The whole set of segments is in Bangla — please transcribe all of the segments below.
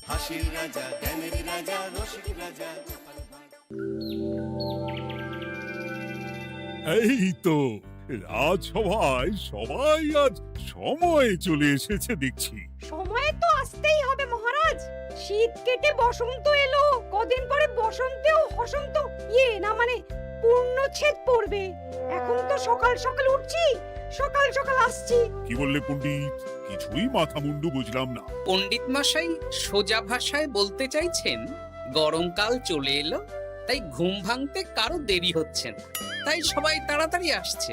হাসির রাজা, জ্ঞানের রাজা, রসিক রাজা। এই তো রাজসভায় সবাই আজ সময়ে চলে এসেছে দেখছি। সময় তো আসতেই হবে মহারাজ। শীত কেটে বসন্ত এলো, কদিন পরে বসন্তেও বসন্ত না মানে পূর্ণচ্ছেদ পড়বে। এখন তো সকাল সকাল উঠছি, সকাল সকাল আসছি। কি বললে পণ্ডিত? কিছুই মাথা মুন্ডু বুঝলাম না। পণ্ডিত মশাই সোজা ভাষায় বলতে চাইছেন গরমকাল চলে এলো, তাই ঘুম ভাঙতে কারো দেরি হচ্ছে না, তাই সবাই তাড়াতাড়ি আসছে।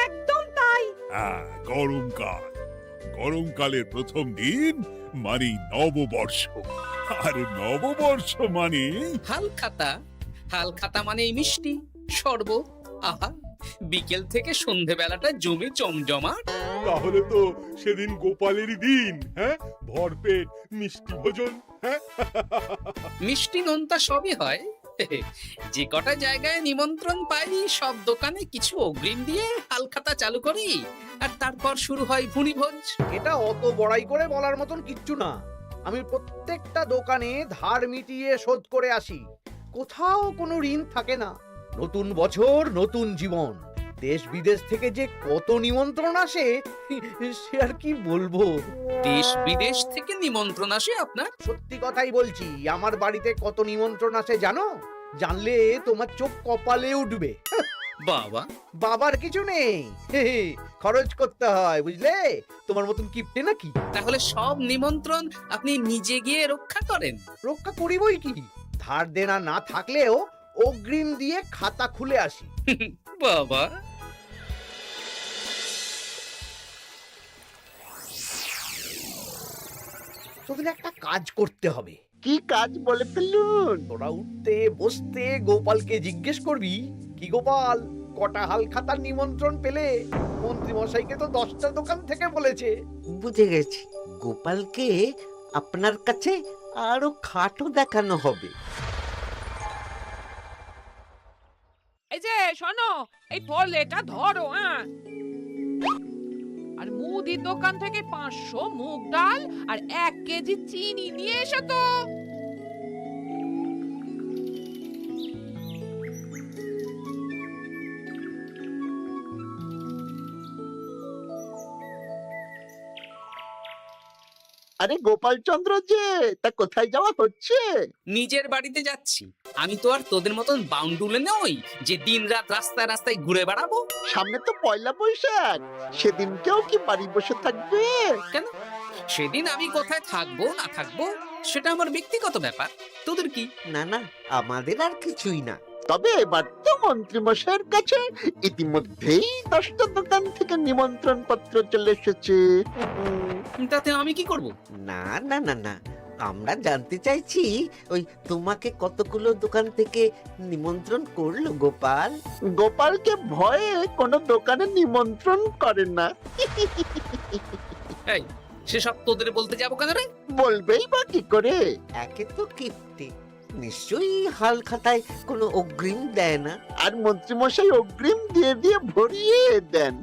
একদম তাই। হ্যাঁ, গরমকাল। গরমকালের প্রথম দিন মানে নববর্ষ, আর নববর্ষ মানে হালখাতা। হালখাতা মানে মিষ্টি শরবত। আহা, বিকেল থেকে সন্ধেবেলাটা জমে জমজমাট। তাহলে তো সেদিন গোপালেরই দিন। হ্যাঁ, ভরপেট মিষ্টি ভোজন। হ্যাঁ, মিষ্টি নোনতা সবই হয়। যে কটা জায়গায় নিমন্ত্রণ পাই সব দোকানে কিছু অগ্রিম দিয়ে হালখাতা চালু করি, আর তারপর শুরু হয় ভুনিভোজ। এটা অত বড়াই করে বলার মতন কিচ্ছু না। আমি প্রত্যেকটা দোকানে ধার মিটিয়ে শোধ করে আসি, কোথাও কোনো ঋণ থাকে না। নতুন বছর নতুন জীবন, দেশ বিদেশ থেকে যে কত নিমন্ত্রণ আসে সে আর কি বলবো। দেশ বিদেশ থেকে নিমন্ত্রণ আসে আপনার? সত্যি কথাই বলছি, আমার বাড়িতে কত নিমন্ত্রণ আসে জানো? জানলে তোমার চোখ কপালে উঠবে। বাবা, বাবার কিছু নেই, খরচ করতে হয় বুঝলে। তোমার মতন কিপটে নাকি? তাহলে সব নিমন্ত্রণ আপনি নিজে গিয়ে রক্ষা করেন? রক্ষা করিবই কি, ধার দেনা না থাকলেও অগ্রিম দিয়ে খাতা খুলে আসি। বাবা, তোদের একটা কাজ করতে হবে। কি কাজ বলে ফেলুন? তোরা উঠতে বসতে গোপালকে জিজ্ঞেস করবি, কি গোপাল, কটা হাল খাতার নিমন্ত্রণ পেলে? মন্ত্রী মশাইকে তো 10টা দোকান থেকে বলেছে। বুঝে গেছি, গোপালকে আপনার কাছে আরো খাটো দেখানো হবে। এই যে শোনো, এই থলেটা ধরো। হ্যাঁ, আর মুদির দোকান থেকে 500 মুগ ডাল আর 1 কেজি চিনি নিয়ে এসো তো। আরে গোপাল চন্দ্র যে, তা কোথায় যাওয়া হচ্ছে? নিজের বাড়িতে যাচ্ছি। আমি তো আর তোদের মতন বাউন্ডুলে নই যে দিনরাত রাস্তায় রাস্তায় ঘুরে বেড়াবো। সামনে তো পয়লা বৈশাখ, সেদিন কেউ কি বাড়ি বসে থাকবে? কেন? সেদিন আমি কোথায় থাকবো না থাকবো সেটা আমার ব্যক্তিগত ব্যাপার। তোদের কি? না না, আমাদের আর কিছুই না। তবে এবার তো মন্ত্রী মশাইয়ের কাছে ইতিমধ্যেই 10টা দোকান থেকে নিমন্ত্রণ পত্র চলে এসেছে। তাতে আমি কি করব? না না না না, আমরা জানতে চাইছি ওই তোমাকে কতগুলো দোকান থেকে নিমন্ত্রণ করলো গোপাল? গোপালকে ভয়ে কোনো দোকানে নিমন্ত্রণ করে না। এই, সেসব তোদের বলতে যাবো কেন রে? বলবেই বা কি করে? একে তো কিপ্টে, নিশ্চয়ই হাল খাতায় কোনো অগ্রিম দেয় না, আর মন্ত্রীমশাই অগ্রিম দিয়ে দিয়ে ভরিয়ে দেন।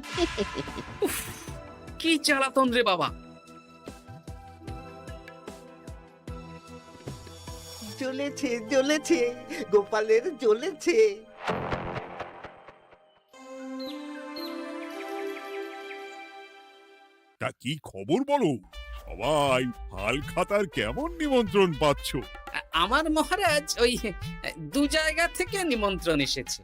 কি জ্বালাতন রে বাবা। জ্বলেছে জ্বলেছে, গোপালের জ্বলেছে। তা কি খবর বলো? সবাই হালখাতার কেমন নিমন্ত্রণ পাচ্ছ? আমার মহারাজ ওই 2 জায়গা থেকে নিমন্ত্রণ এসেছে,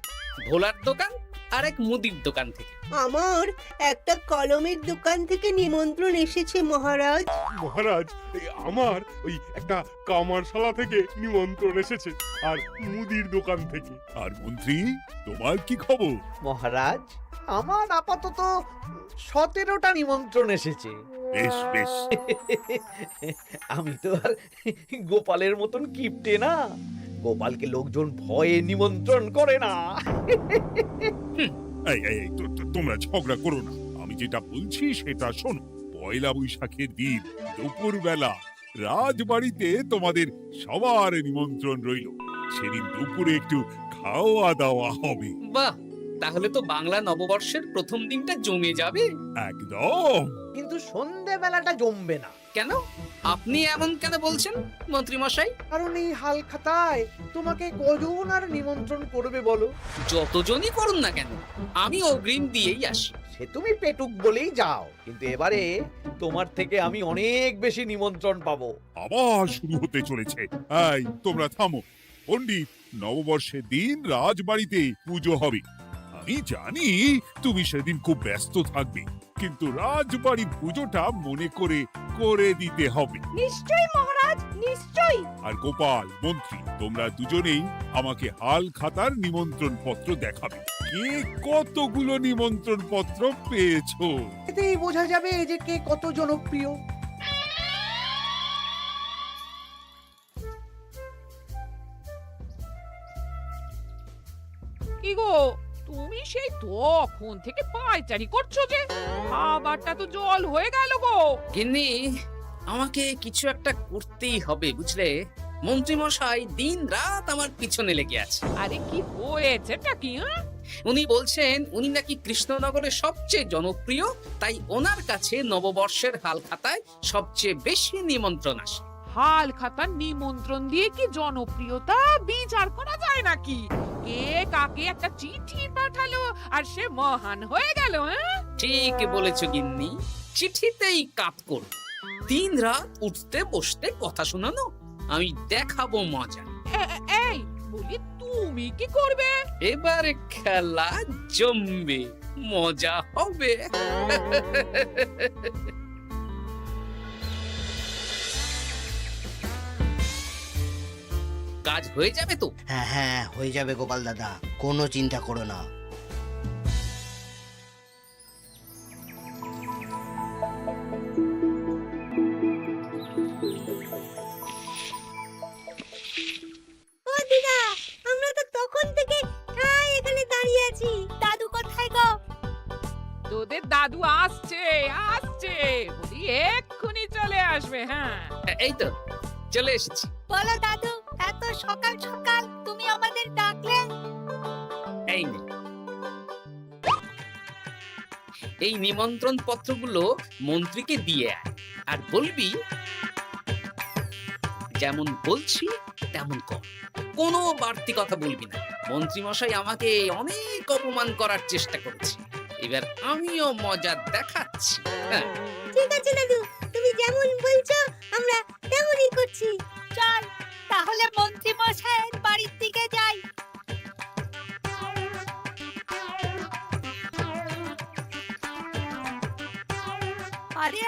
ভোলার দোকান আর এক মুদির দোকান থেকে। আমার একটা কলমের দোকান থেকে নিমন্ত্রণ এসেছে মহারাজ। মহারাজ, আমার ওই একটা কামারশালা থেকে নিমন্ত্রণ এসেছে, আর মুদির দোকান থেকে। আর মন্ত্রী, তোমার কি খবর? মহারাজ, আমার আপাতত 17টা নিমন্ত্রণ এসেছে। বেশ বেশ। আমি তো আর গোপালের মতন কিপটে না, গোপালকে লোকজন ভয়ে নিমন্ত্রণ করে না। এই এই এই, তোমরা ঝগড়া করো না। আমি যেটা বলছি সেটা শোনো। পয়লা বৈশাখের দিন দুপুরবেলা রাজবাড়িতে তোমাদের সবার নিমন্ত্রণ রইল। সেদিন দুপুরে একটু খাওয়া দাওয়া হবে। বাহ, তাহলে তো বাংলা নববর্ষের প্রথম দিনটা জমে যাবে। একদম। কিন্তু সন্ধেবেলাটা জমবে না, কেন? আপনি এমন কেন বলছেন মন্ত্রী মশাই? কারণ এই হাল খাতায় তোমাকে কজন আর নিমন্ত্রণ করবে বলো? যতজনই করুন না কেন, আমি অগ্রিম দিয়েই আসি। সে তুমি পেটুক বলেই যাও, কিন্তু এবারে তোমার থেকে আমি অনেক বেশি নিমন্ত্রণ পাবো। আবার শুরু হতে চলেছে। এই তোমরা থামো। পণ্ডিত, নববর্ষের দিন রাজবাড়িতে পুজো হবে। আমি জানি তুমি সেদিন খুব ব্যস্ত থাকবে, কিন্তু রাজবাড়ির পুজোটা মনে করে করে দিতে হবে। নিশ্চয়ই মহারাজ, নিশ্চয়ই। আর গোপাল, মন্ত্রী, তোমরা দুজনেই আমাকে হাল খাতার নিমন্ত্রণ পত্র দেখাবে। কে কতগুলো নিমন্ত্রণ পত্র পেয়েছো? এতেই বোঝা যাবে যে কে কত জনপ্রিয়। কি গো, তুমি সেই তখন থেকে পায়চারি করছো যে? খাবারটা তো জল হয়ে গেল গো। গিন্নি, আমাকে কিছু একটা করতেই হবে, বুঝলে? মন্ত্রী মশাই দিন রাত আমার পিছনে লেগে আছে। আরে কি হয়েছেটা কি? উনি বলছেন উনি নাকি কৃষ্ণনগরের সবচেয়ে জনপ্রিয়, তাই ওনার কাছে নববর্ষের হাল খাতায় সবচেয়ে বেশি নিমন্ত্রণ আসে। হাল খাতার নিমন্ত্রণ দিয়ে কি জনপ্রিয়তা বিচার করা যায় নাকি? কে কাকে একটা চিঠি পাঠালো আর সে মহান হয়ে গেল? ঠিক বলেছো গিন্নি, চিঠিতেই কাত করো। দিন রাত উঠতে বসতে কথা শোনানো, আমি দেখাবো মজা। এই বলি, তুমি কি করবে? এবার খেলা জমবে, মজা হবে। কাজ হয়ে যাবে তো? হ্যাঁ হ্যাঁ, হয়ে যাবে গোপাল দাদা, কোনো চিন্তা করো না। ও দিদা, আমরা তো তখন থেকে ঠায় এখানে দাঁড়িয়ে আছি। দাদু কোথায় গো? তোদের দাদু আসছে আসছে, বলি এক্ষুনি চলে আসবে। হ্যাঁ, এই তো চলে এসেছি। বলো দাদু, এত সকাল সকাল তুমি আমাদের ডাকলে? এই নে, এই নিমন্ত্রণ পত্রগুলো মন্ত্রীকে দিয়ে আয়, আর বলবি যেমন বলছি তেমন কর, কোনো বাড়তি কথা বলবি না। মন্ত্রী মশাই আমাকে অনেক অপমান করার চেষ্টা করেছে, এবার আমিও মজা দেখাচ্ছি। হ্যাঁ, ঠিক আছে দাদু, তুমি যেমন বলছো আমরা তেমনই করছি। চল তাহলে মন্ত্রী মশাইয়ের বাড়ির দিকে যাই। আরে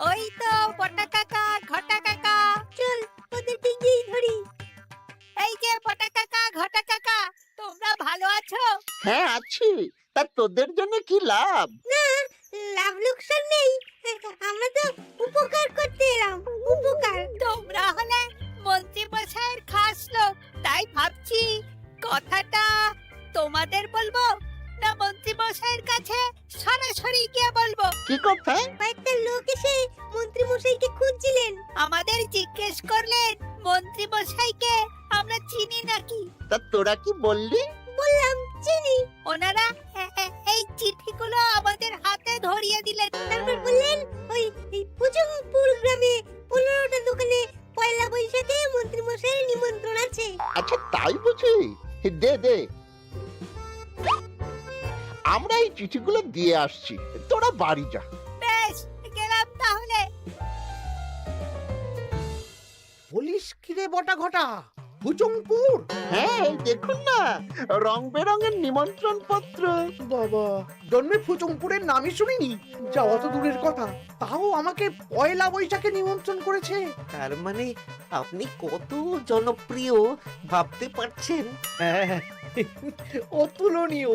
ওই তো বটা কাকা, ঘটা কাকা, চল ওদেরকে গিয়ে ধরি। এই যে বটা কাকা, ঘটা কাকা, তোমরা ভালো আছো? হ্যাঁ আছি, তা তোদের জন্য কি লাভ? না, লাভ লোকসান নেই, আমরা তো উপকার করতে এলাম। উপকার? তোমরা হলে মন্ত্রী মশাইয়ের খাস লোক, তাই ভাবছি কথাটা তোমাদের বলবো না মন্ত্রী মশাইয়ের কাছে সরাসরি গিয়ে বলবো। কি কথা? কয়েকটা লোক এসে মন্ত্রী মশাইকে খুঁজছিলেন, আমাদের জিজ্ঞেস করলেন মন্ত্রী মশাইকে আমরা চিনি নাকি। তা তোরা কি বললি? বললাম চিনি। ওনারা এই চিঠিগুলো আমাদের হাতে ধরিয়ে দিলেন, তারপর বললেন ওই পুজংপুর গ্রামে 15টা দোকানে পয়লা বৈশাখে মন্ত্রী মশাইয়ের নিমন্ত্রণ আছে। আচ্ছা তাই বুঝি? দে দে, আমরা এই চিঠিগুলো দিয়ে আসছি, তোরা বাড়ি যা। বেশ, গেলাম তাহলে। বলিস কিরে বটা ঘটা, ভুজংপুর? হ্যাঁ এই দেখুন না, রং বেরঙের নিমন্ত্রণ পত্র। বাবা, জন্মে ফুচংপুরের নামই শুনিনি, যাওয়া তো দূরের কথা, তাও আমাকে পয়লা বৈশাখে নিমন্ত্রণ করেছে। তার মানে আপনি কত জনপ্রিয় ভাবতে পারছেন? হ্যাঁ, অতুলনীয়,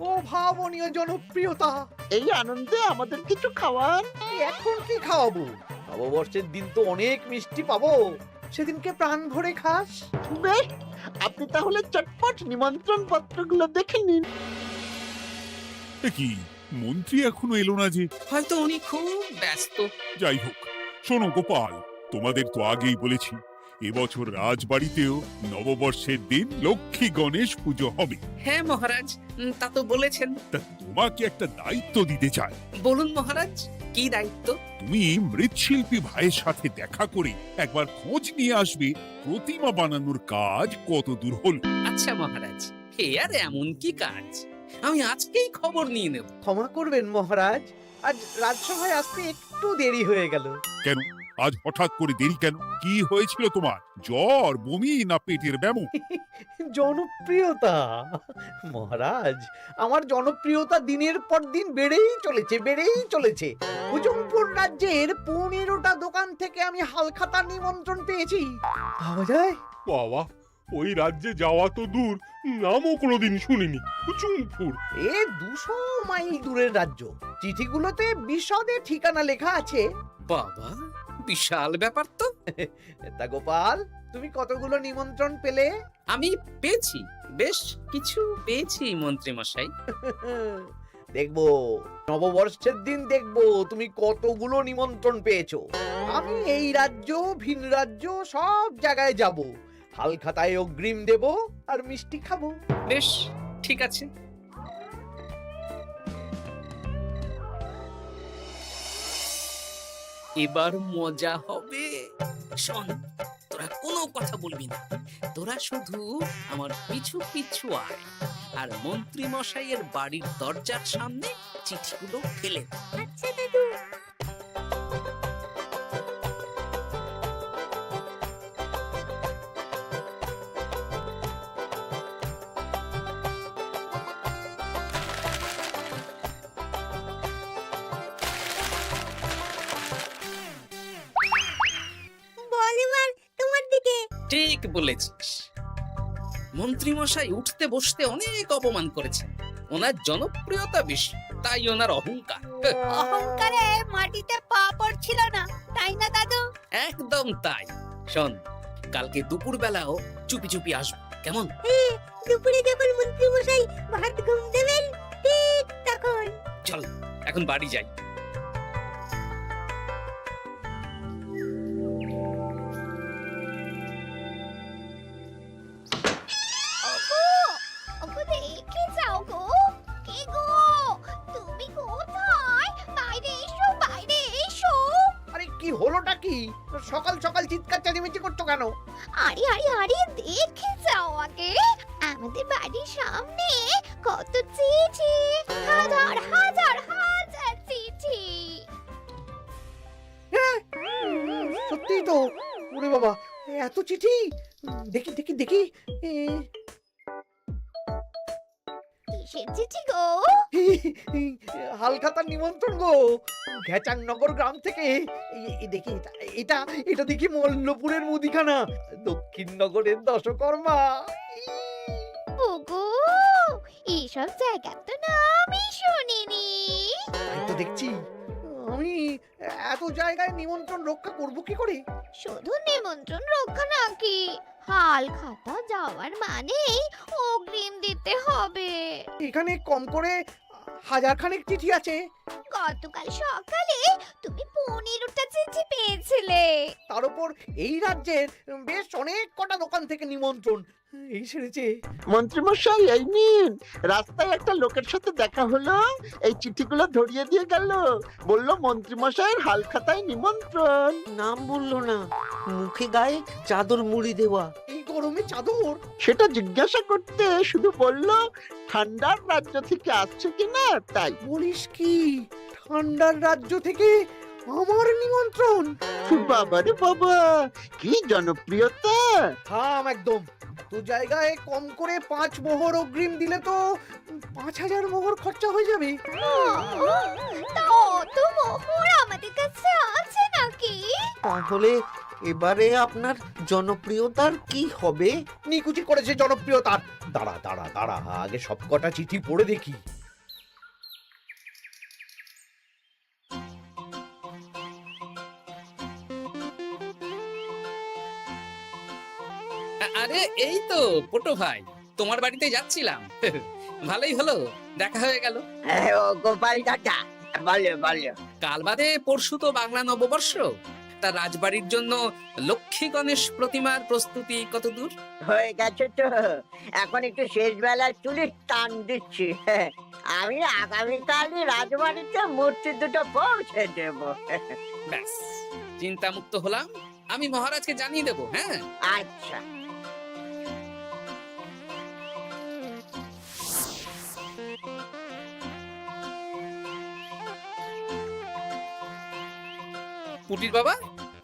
অভাবনীয় জনপ্রিয়তা। এই আনন্দে আমাদের কিছু খাওয়ান। এখন কি খাওয়াবো? নববর্ষের দিন তো অনেক মিষ্টি পাবো, সেদিনকে প্রাণ ভরে খাস। বেশ, আপনি তাহলে চটপট নিমন্ত্রণ পত্রগুলো দেখে নিন। এ কি, মন্ত্রী এখনো এলো না যে? হয়তো উনি খুব ব্যস্ত। যাই হোক, শোনো গোপাল, তোমাদের তো আগেই বলেছি এবছর রাজবাড়িতেও নববর্ষের দিন লক্ষ্মী গণেশ পুজো হবে। হ্যাঁ মহারাজ, তা তো বলেছেন। তা তোমাকে একটা দায়িত্ব দিতে চাই। বলুন মহারাজ, কি দায়িত্ব? তুমি মৃৎশিল্পী ভাইয়ের সাথে দেখা করে একবার খোঁজ নিয়ে আসবে প্রতিমা বানানোর কাজ কত দূর হলো। আচ্ছা মহারাজ, হে আর এমন কি কাজ, আমি আজকেই খবর নিয়ে নেব। ক্ষমা করবেন মহারাজ, আজ রাজসভায় আসতে একটু দেরি হয়ে গেল। কেন আজ হঠাৎ করে দেরি কেন? কি হয়েছিল তোমার? জ্বর, বমি না পেটের ব্যামো? জনপ্রিয়তা মহারাজ, আমার জনপ্রিয়তা দিনের পর দিন বেড়েই চলেছে। হুজুমপুর রাজ্যের 15টা দোকান থেকে আমি হালখাতার নিমন্ত্রণ পেয়েছি। ভাবা যায়? বাবা, ওই রাজ্যে যাওয়া তো দূর, নামও কোনোদিন শুনিনি। হুজুমপুর। এ 200 মাইল দূরের রাজ্য। চিঠিগুলোতে বিশদে ঠিকানা লেখা আছে। বাবা, বিশাল ব্যাপার তো। তা গোপাল, তুমি কতগুলো নিমন্ত্রণ পেলে? আমি পেয়েছি, বেশ কিছু পেয়েছি মন্ত্রী মশাই। দেখবো নববর্ষের দিন দেখবো তুমি কতগুলো নিমন্ত্রণ পেয়েছো। আমি এই রাজ্য ভিন রাজ্য সব জায়গায় যাব, হালখাতায় অগ্রিম দেব আর মিষ্টি খাবো। বেশ, ঠিক আছে। এবার মজা হবে। শোন, তোরা কোনো কথা বলবি না, তোরা শুধু আমার পিছু পিছু আয় আর মন্ত্রী মশাইয়ের বাড়ির দরজার সামনে চিঠিগুলো ফেলে দে। আচ্ছা দাদু। বল এবার তোমার দিকে। ঠিক বলেছিস। মন্ত্রী মশাই উঠতে বসতে অনেক অপমান করেছেন। ওনার জনপ্রিয়তা বেশি, তাই ওনার অহংকার। অহংকারে মাটিতে পা পড়ছিল না, তাই না দাদু? একদম তাই। শোন, কালকে দুপুর বেলাও চুপি চুপি আসবো, কেমন? দুপুরে যখন মন্ত্রী মশাই ভাত ঘুম দেবেন ঠিক তখন। চল এখন বাড়ি যাই। ওগো দেখে যাও গো। কে গো? তুমি কোথায়? বাইরে এসো। আরে কি হলোটা কি? সকাল সকাল চিৎকার চেঁচামেচি করছো কেন? আরে দেখে যাও আগে। আমাদের বাড়ির সামনে কত চিঠি, হাজার চিঠি। সত্যিই তো। ওরে বাবা, এত চিঠি! দেখি কিসের চিঠি গো? হালখাতার নিমন্ত্রণ গো, ঘেচাংনগর গ্রাম থেকে। দেখি এটা দেখি মল্লপুরের মুদিখানা, দক্ষিণনগরের দশকর্মা। ওগো, এইসব জায়গা তো নামই শুনিনি। তাই তো দেখছি। আমি এত জায়গায় নিমন্ত্রণ রক্ষা করব কি করে? শুধু নিমন্ত্রণ রক্ষা নাকি, হালখাতা যাওয়ার মানেই অগ্রিম দিতে হবে। এখানে কম করে 1000 খানেক চিঠি আছে। গতকাল সকালে তুমি 15টা চিঠি পেয়েছিলে। তার উপর এই রাজ্যের বেশ অনেক কটা দোকান থেকে নিমন্ত্রণ এই সেরেছে। মন্ত্রীমশাই এই নিন, রাস্তায় একটা লোকের সাথে দেখা হলো, এই চিঠিগুলো ধরিয়ে দিয়ে গেল, বলল মন্ত্রীমশাইয়ের হালখাতায় নিমন্ত্রণ। নাম বললো না, মুখে গায়ে চাদর মুড়ি দেওয়া। এই গরমে চাদর? সেটা জিজ্ঞাসা করতে শুধু বলল ঠান্ডার রাজ্য থেকে আসছে কিনা তাই। বলিস কি, ঠান্ডার রাজ্য থেকে আমার নিমন্ত্রণ? বাবারে বাবা, কি জনপ্রিয়তা! থাম একদম। তো জায়গায় কম করে 5 মোহর অগ্রিম দিলে তো 5000 মোহর খরচা হয়ে যাবে। তা অত মোহর আমাদের কাছে আছে নাকি? তাহলে এবারে আপনার জনপ্রিয়তার কি হবে? নিকুচি করেছে জনপ্রিয়তার। দাঁড়া, আগে সব কটা চিঠি পড়ে দেখি। আরে এই তো পটু ভাই, তোমার বাড়িতে যাচ্ছিলাম। ভালোই হলো, দেখা হয়ে গেল। গোপাল দাদা, বলো। কাল বাদে পরশু তো বাংলা নববর্ষ। তা রাজবাড়ির জন্য লক্ষ্মী গণেশ প্রতিমার প্রস্তুতি কত দূর? হয়ে গেছে তো, এখন একটু শেষ বেলার চুলির টান দিচ্ছি। আমি আগামীকালই রাজবাড়িতে মূর্তি দুটো পৌঁছে দেব। ব্যাস, চিন্তামুক্ত হলাম। আমি মহারাজকে জানিয়ে দেবো। হ্যাঁ, আচ্ছা। পুটির বাবা,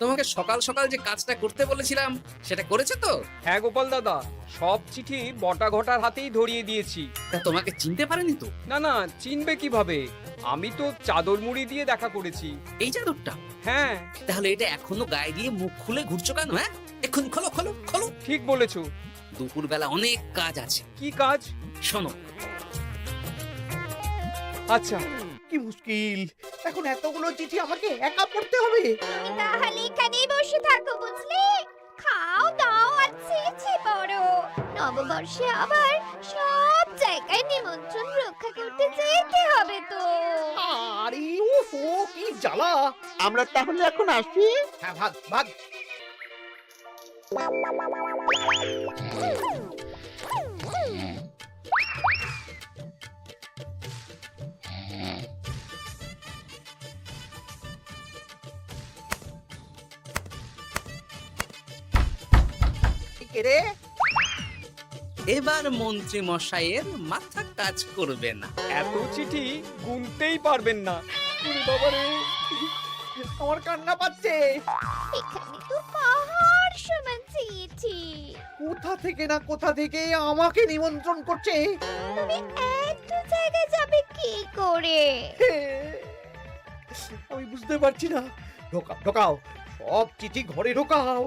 তোমাকে সকাল সকাল যে কাজটা করতে বলেছিলাম সেটা করেছে তো? হ্যাঁ গোপাল দাদা, সব চিঠি বটা ঘটার হাতেই ধরিয়ে দিয়েছি। তা তোমাকে চিনতে পারেনি তো? না না, চিনবে কিভাবে? আমি তো চাদর মুড়ি দিয়ে দেখা করেছি। এই চাদরটা? হ্যাঁ। তাহলে এটা এখনো গায়ে দিয়ে মুখ খুলে ঘুরছো কেন? হ্যাঁ, এক্ষুনি খোলো খোলো খোলো। ঠিক বলেছো। দুপুরবেলা অনেক কাজ আছে। কি কাজ? শোনো। আচ্ছা। কি মুশকিল, এখন এতগুলো চিঠি আমাকে একা পড়তে হবে। তাহলে এখানেই বসে থাকো, বুঝলে? খাও দাও আর চিঠি পড়ো। নববর্ষে আবার সব জায়গায় নিমন্ত্রণ রক্ষা করতে যেতে হবে তো। আরে ওফো, কি জ্বালা। আমরা তাহলে এখন আসি। হ্যাঁ, ভাগ ভাগ। রে, এবার মন্ত্রী মশাইয়ের মাথা কাজ করবে না। এত চিঠি গুনতেই পারবেন না। বাবারে, আমার কান্না পাচ্ছে। এখানে তো পাহাড় সমান চিঠি। কোথা থেকে না কোথা থেকে আমাকে নিমন্ত্রণ করছে। তুমি এত জায়গায় যাবে কি করে? আমি বুঝতে পারছি না। ঢোকাও ঢোকাও, সব চিঠি ঘরে ঢোকাও।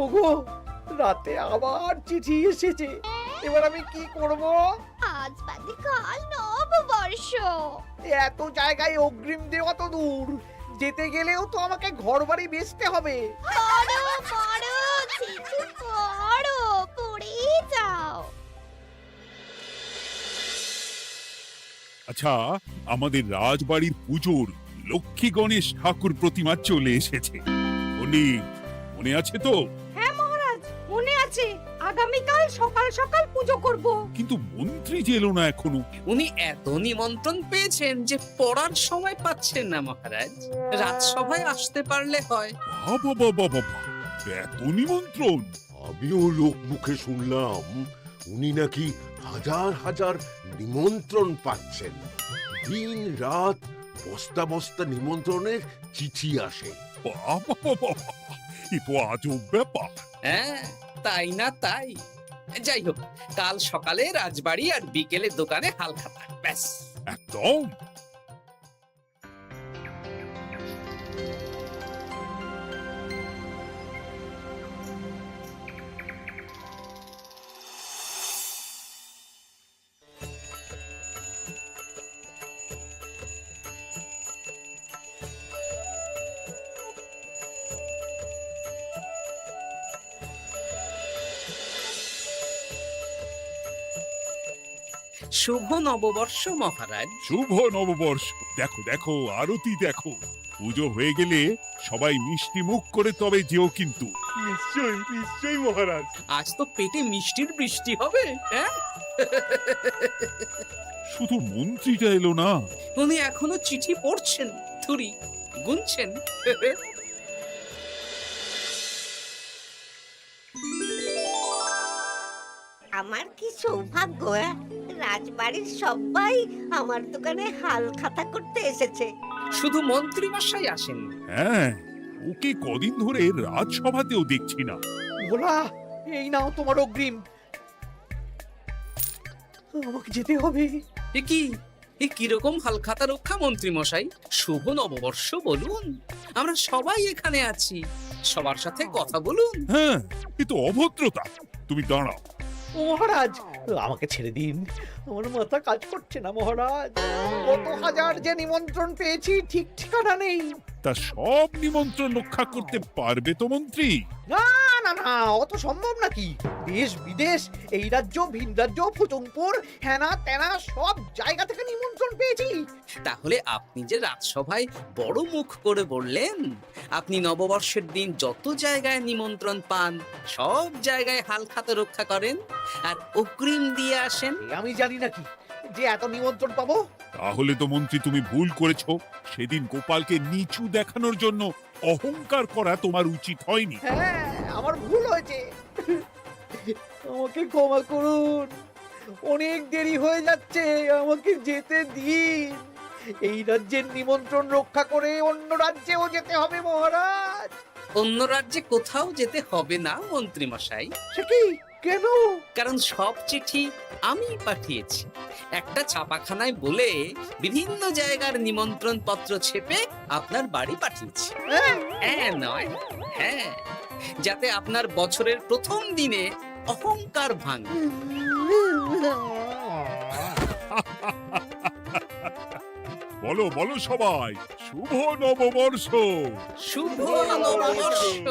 ওগো, রাতে আবার চিঠি এসেছে। এবার আমি কি করব? আজ বাদে কাল নববর্ষ। এত জায়গায় অগ্রিম দেওয়া তো দূর, যেতে গেলেও তো আমাকে ঘর বাড়ি বেচতে হবে। পড়ো পড়ো, চিঠি পড়ো, পড়ে যাও। আচ্ছা, আমাদের রাজবাড়ির পুজোর লক্ষ্মী গণেশ ঠাকুর প্রতিমা চলে এসেছে। পণ্ডিত, মনে আছে তো? হ্যাঁ মহারাজ, মনে আছে। আগামীকাল সকাল সকাল পুজো করব। কিন্তু মন্ত্রী যে এলো না এখনো। উনি এত নিমন্ত্রণ পেয়েছেন যে পড়ার সময় পাচ্ছেন না মহারাজ। রাজসভায় আসতে পারলে হয়। বাবা বাবা বাবা, এত নিমন্ত্রণ! আমিও লোক মুখে শুনলাম উনি নাকি হাজার হাজার নিমন্ত্রণ পাচ্ছেন। দিন রাত বস্তা বস্তা নিমন্ত্রণের চিঠি আসে। বাবা বাবা, এ তো আজব ব্যাপার। হ্যাঁ, তাই না তাই। যাই হোক, কাল সকালে রাজবাড়ি আর বিকেলে দোকানে হালখাতা। ব্যাস, একদম। শুভ নববর্ষ মহারাজ। শুভ নববর্ষ। দেখো দেখো, আরতি দেখো। পুজো হয়ে গেলে সবাই মিষ্টি মুখ করে তবে যেও কিন্তু। নিশ্চয়ই নিশ্চয়ই মহারাজ। আজ তো পেটে মিষ্টির বৃষ্টি হবে। হ্যাঁ, শুধু মন্ত্রীটা এলো না। উনি এখনো চিঠি পড়ছেন, থুরি গুনছেন। আমার কি সৌভাগ্য! রাজবাড়ির সবাই আমার দোকানে হাল খাতা করতে এসেছে। শুধু মন্ত্রী মশাই আসেন। হ্যাঁ, ওকে কদিন ধরে রাজসভাতেও দেখছি না। ভোলা, এই নাও তোমার অগ্রিম। আমাকে যেতে হবে। এ কি, এ কিরকম হালখাতা রক্ষা মন্ত্রী মশাই? শুভ নববর্ষ বলুন, আমরা সবাই এখানে আছি। সবার সাথে কথা বলুন। হ্যাঁ, এ তো অভদ্রতা। তুমি দাঁড়াও। মহারাজ, আমাকে ছেড়ে দিন, আমার মাথা কাজ করছে না মহারাজ। কত হাজার যে নিমন্ত্রণ পেয়েছি ঠিক ঠিকানা নেই। তা সব নিমন্ত্রণ রক্ষা করতে পারবে তো মন্ত্রী? না না না, অত সম্ভব নাকি? দেশ বিদেশ, এই রাজ্য ভিন রাজ্য, ফুচুংপুর, হ্যানা ত্যানা সব জায়গা থেকে নিমন্ত্রণ পেয়েছি। তাহলে আপনি যে রাজসভায় বড় মুখ করে বললেন আপনি নববর্ষের দিন যত জায়গায় নিমন্ত্রণ পান সব জায়গায় হালখাতা রক্ষা করেন আর অগ্রিম দিয়ে আসেন। এ আমি জানি নাকি যে এত নিমন্ত্রণ পাবো? তাহলে তো মন্ত্রী তুমি ভুল করেছো। সেদিন গোপালকে নিচু দেখানোর জন্য অহংকার করা তোমার উচিত হয়নি। হ্যাঁ, আমার ভুল হয়েছে, আমাকে ক্ষমা করুন। অনেক দেরি হয়ে যাচ্ছে, আমাকে যেতে দিন। এই রাজ্যের নিমন্ত্রণ রক্ষা করে অন্য রাজ্যেও যেতে হবে মহারাজ। অন্য রাজ্যে কোথাও যেতে হবে না মন্ত্রী মশাই, সে কি? কেন? কারণ সব চিঠি আমি পাঠিয়েছি। একটা ছাপাখানায় বলে বিভিন্ন জায়গার নিমন্ত্রণ পত্র ছেপে আপনার বাড়ি পাঠিয়েছি। হ্যাঁ? হ্যাঁ নয় হ্যাঁ, যাতে আপনার বছরের প্রথম দিনে অহংকার ভাঙে। বলো বলো সবাই, শুভ নববর্ষ। শুভ নববর্ষ।